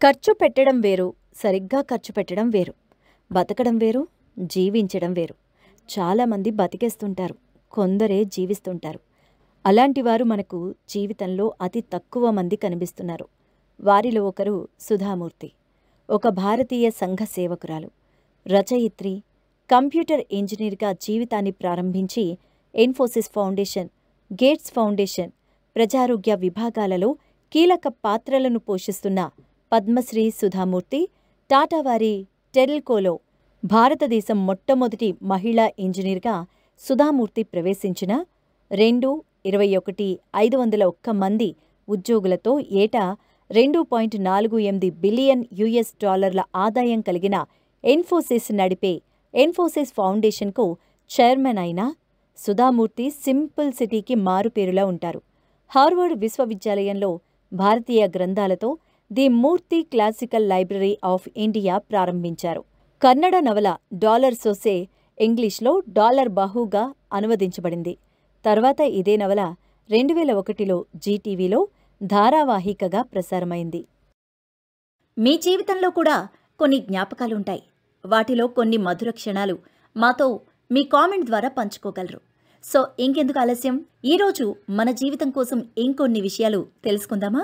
ఖర్చు పెట్టడం వేరు, సరిగ్గా ఖర్చు పెట్టడం వేరు. బతకడం వేరు, జీవించడం వేరు. చాలామంది బతికేస్తుంటారు, కొందరే జీవిస్తుంటారు. అలాంటివారు మనకు జీవితంలో అతి తక్కువ మంది కనిపిస్తున్నారు. వారిలో ఒకరు సుధామూర్తి. ఒక భారతీయ సంఘ సేవకురాలు, రచయిత్రి, కంప్యూటర్ ఇంజనీర్గా జీవితాన్ని ప్రారంభించి ఇన్ఫోసిస్ ఫౌండేషన్, గేట్స్ ఫౌండేషన్, ప్రజారోగ్య విభాగాలలో కీలక పాత్రలను పోషిస్తున్న పద్మశ్రీ సుధామూర్తి టాటా వారి టెల్కోలో భారతదేశం మొట్టమొదటి మహిళా ఇంజనీర్గా సుధామూర్తి ప్రవేశించిన 501 మంది ఉద్యోగులతో ఏటా $2.48 బిలియన్ ఆదాయం కలిగిన ఇన్ఫోసిస్ నడిపే ఇన్ఫోసిస్ ఫౌండేషన్కు చైర్మన్ అయిన సుధామూర్తి సింపుల్ సిటీకి మారుపేరులా ఉంటారు. హార్వర్డ్ విశ్వవిద్యాలయంలో భారతీయ గ్రంథాలతో the Murty classical library of India ప్రారంభించారు. కన్నడ నవల డాలర్ సొసే ఇంగ్లీష్లో డాలర్ బహుగా అనువదించబడింది. తర్వాత ఇదే నవల 2001లో జీటీవీలో ధారావాహికగా ప్రసారమైంది. మీ జీవితంలో కూడా కొన్ని జ్ఞాపకాలుంటాయి. వాటిలో కొన్ని మధుర క్షణాలు మాతో మీ కామెంట్ ద్వారా పంచుకోగలరు. సో ఇంకెందుకు ఆలస్యం, ఈరోజు మన జీవితం కోసం ఇంకొన్ని విషయాలు తెలుసుకుందామా?